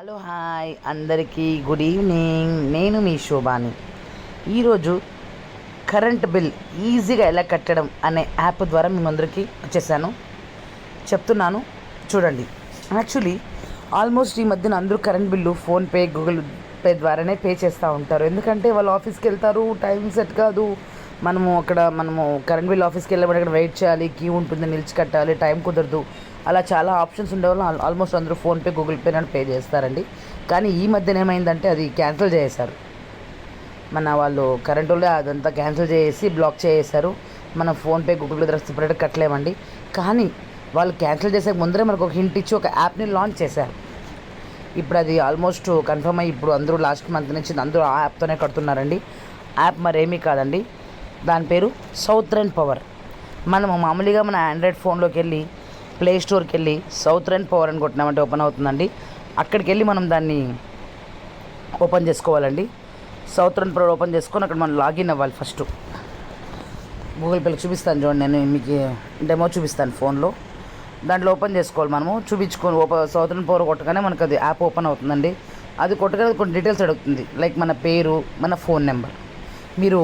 Hello hi అందరికీ good evening. నేను మీ శోభాని. ఈరోజు కరెంట్ బిల్ ఈజీగా ఎలా కట్టడం అనే యాప్ ద్వారా మీ అందరికీ వచ్చేసాను, చెప్తున్నాను చూడండి. యాక్చువల్లీ ఆల్మోస్ట్ ఈ మధ్యన అందరూ current bill PhonePe, Google pay ద్వారానే పే చేస్తూ ఉంటారు. ఎందుకంటే వాళ్ళు ఆఫీస్కి వెళ్తారు, టైం సెట్ కాదు. మనము కరెంట్ బిల్ ఆఫీస్కి వెళ్ళబడి అక్కడ వెయిట్ చేయాలి, క్యూ ఉంటుంది, నిలిచి కట్టాలి, టైం కుదరదు. అలా చాలా ఆప్షన్స్ ఉండేవాళ్ళు ఆల్మోస్ట్ అందరూ ఫోన్పే, గూగుల్ పే అని పే చేస్తారండి. కానీ ఈ మధ్యన ఏమైందంటే అది క్యాన్సిల్ చేసేసారు. మన వాళ్ళు కరెంట్ వాళ్ళు అదంతా క్యాన్సిల్ చేసి బ్లాక్ చేసేసారు. మనం ఫోన్పే, గూగుల్ పే ద్వారా సపరేట్గా కట్టలేమండి. కానీ వాళ్ళు క్యాన్సిల్ చేసే ముందరే మనకు ఒక హింట్ ఇచ్చి ఒక యాప్ని లాంచ్ చేశారు. ఇప్పుడు అది ఆల్మోస్ట్ కన్ఫర్మ్ అయ్యి ఇప్పుడు అందరూ లాస్ట్ మంత్ నుంచి అందరూ ఆ యాప్తోనే కడుతున్నారండి. యాప్ మరేమీ కాదండి, దాని పేరు సౌత్రన్ పవర్. మనము మామూలుగా మన ఆండ్రాయిడ్ ఫోన్లోకి వెళ్ళి ప్లే స్టోర్కి వెళ్ళి సౌత్రన్ పవర్ అని కొట్టినామంటే ఓపెన్ అవుతుందండి. అక్కడికి వెళ్ళి మనం దాన్ని ఓపెన్ చేసుకోవాలండి. సౌత్రన్ పవర్ ఓపెన్ చేసుకొని అక్కడ మనం లాగిన్ అవ్వాలి. ఫస్ట్ గూగుల్ పేకి చూపిస్తాను చూడండి, నేను మీకు డెమో చూపిస్తాను ఫోన్లో. దాంట్లో ఓపెన్ చేసుకోవాలి. మనము చూపించుకొని సౌత్రన్ పవర్ కొట్టగానే మనకు అది యాప్ ఓపెన్ అవుతుందండి. అది కొట్టగానే కొన్ని డీటెయిల్స్ అడుగుతుంది, లైక్ మన పేరు, మన ఫోన్ నెంబర్. మీరు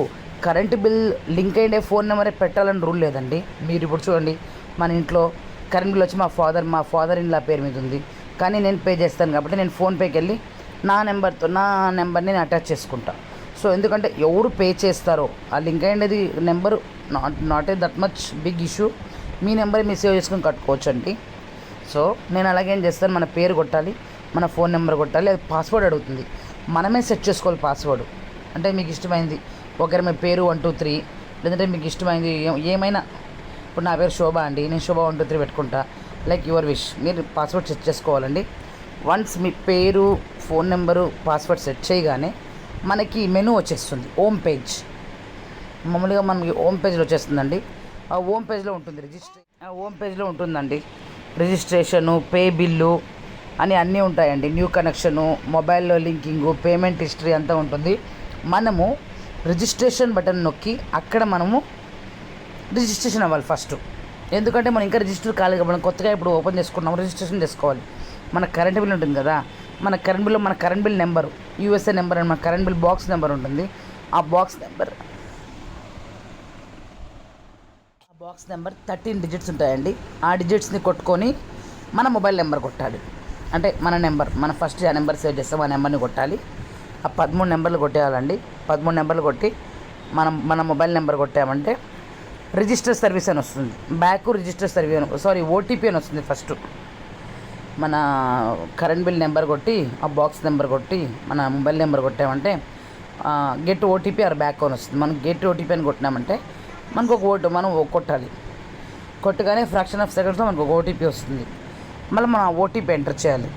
కరెంటు బిల్ లింక్ అయ్యే ఫోన్ నెంబరే పెట్టాలని రూల్ లేదండి. మీరు ఇప్పుడు చూడండి, మన ఇంట్లో కరెంట్ బిల్ వచ్చి మా ఫాదర్ ఇన్ లా పేరు మీద ఉంది. కానీ నేను పే చేస్తాను కాబట్టి నేను ఫోన్పేకి వెళ్ళి నా నెంబర్ని నేను అటాచ్ చేసుకుంటా. సో ఎందుకంటే ఎవరు పే చేస్తారో ఆ లింక్ అయ్యేది number not a that much big issue. మీ నెంబర్ మీరు సేవ్ చేసుకొని కట్టుకోవచ్చు అండి. సో నేను అలాగేం చేస్తాను, మన పేరు కొట్టాలి, మన ఫోన్ నెంబర్ కొట్టాలి. అది పాస్వర్డ్ అడుగుతుంది, మనమే సెట్ చేసుకోవాలి పాస్వర్డ్. అంటే మీకు ఇష్టమైంది ఒకరి మీ పేరు 123, లేదంటే మీకు ఇష్టమైంది ఏమైనా. ఇప్పుడు నా పేరు శోభ అండి, నేను శోభ 123 పెట్టుకుంటా. లైక్ యువర్ విష్, మీరు పాస్వర్డ్ సెట్ చేసుకోవాలండి. వన్స్ మీ పేరు, ఫోన్ నెంబరు, పాస్వర్డ్ సెట్ చేయగానే మనకి మెనూ వచ్చేస్తుంది. హోమ్ పేజ్, మామూలుగా మనకి హోమ్ పేజ్లో వచ్చేస్తుందండి. ఆ హోమ్ పేజ్లో ఉంటుంది హోమ్ పేజ్లో ఉంటుందండి రిజిస్ట్రేషను, పే బిల్లు అని అన్నీ ఉంటాయండి. న్యూ కనెక్షను, మొబైల్లో లింకింగు, పేమెంట్ హిస్టరీ అంతా ఉంటుంది. మనము రిజిస్ట్రేషన్ బటన్ నొక్కి అక్కడ మనము రిజిస్ట్రేషన్ అవ్వాలి ఫస్ట్. ఎందుకంటే మనం ఇంకా రిజిస్టర్ కాలేదు, మనం కొత్తగా ఇప్పుడు ఓపెన్ చేసుకున్నాము, రిజిస్ట్రేషన్ చేసుకోవాలి. మన కరెంట్ బిల్ ఉంటుంది కదా, మన current bill number USA number అని మన కరెంట్ బిల్ బాక్స్ నెంబర్ ఉంటుంది. ఆ బాక్స్ నెంబర్ 13 డిజిట్స్ ఉంటాయండి. ఆ డిజిట్స్ని కొట్టుకొని మన మొబైల్ నెంబర్ కొట్టాలి. అంటే మన ఫస్ట్ ఆ నెంబర్ సేవ్ చేస్తాం, ఆ నెంబర్ని కొట్టాలి. ఆ 13 నెంబర్లు కొట్టేయాలండి. 13 నెంబర్లు కొట్టి మన మొబైల్ నెంబర్ కొట్టామంటే రిజిస్టర్ సర్వీస్ అని వస్తుంది. రిజిస్టర్ సర్వీస్ ఓటీపీ అని వస్తుంది. ఫస్ట్ మన కరెంట్ బిల్ నెంబర్ కొట్టి, ఆ బాక్స్ నెంబర్ కొట్టి, మన మొబైల్ నెంబర్ కొట్టామంటే గెట్ ఓటీపీ ఆర్ బ్యాక్ అని వస్తుంది. మనం గెట్ ఓటీపీ అని కొట్టినామంటే మనకు మనం కొట్టాలి. కొట్టగానే ఫ్రాక్షన్ ఆఫ్ సెకండ్స్లో మనకు ఒక ఓటీపీ వస్తుంది. మళ్ళీ మనం ఆ ఓటీపీ ఎంటర్ చేయాలి.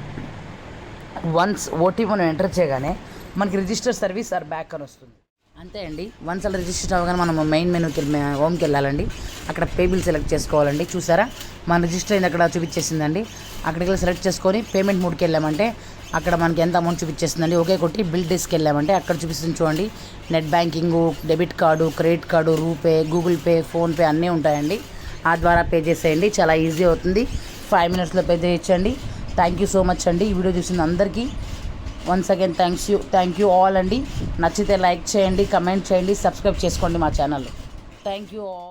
వన్స్ ఓటీపీ మనం ఎంటర్ చేయగానే మనకి రిజిస్టర్ సర్వీస్ ఆర్ బ్యాక్ అని వస్తుంది. అంతే అండి. వన్స్ అలా రిజిస్టర్ అవ్వగానే మనం మెయిన్ మెనూకి హోమ్కి వెళ్ళాలండి. అక్కడ పే బిల్ సెలెక్ట్ చేసుకోవాలండి. చూసారా, మన రిజిస్టర్ అయింది అక్కడ చూపించేసిందండి. అక్కడికి వెళ్ళి సెలెక్ట్ చేసుకొని పేమెంట్ మోడ్కి వెళ్ళామంటే అక్కడ మనకి ఎంత అమౌంట్ చూపించేస్తుందండి. ఓకే కొట్టి బిల్ డెస్క్కి వెళ్ళామంటే అక్కడ చూపిస్తుంది చూడండి. Net banking, debit card, credit card, RuPay, Google pay, PhonePe అన్నీ ఉంటాయండి. ఆ ద్వారా పే చేసేయండి, చాలా ఈజీ అవుతుంది. 5 మినిట్స్లో పే చేయొచ్చండి. థ్యాంక్ యూ సో మచ్ అండి. ఈ వీడియో చూసిన అందరికీ once again thank you all అండి. నచ్చితే లైక్ చేయండి, కమెంట్ చేయండి, సబ్స్క్రైబ్ చేసుకోండి మా ఛానల్. Thank you all.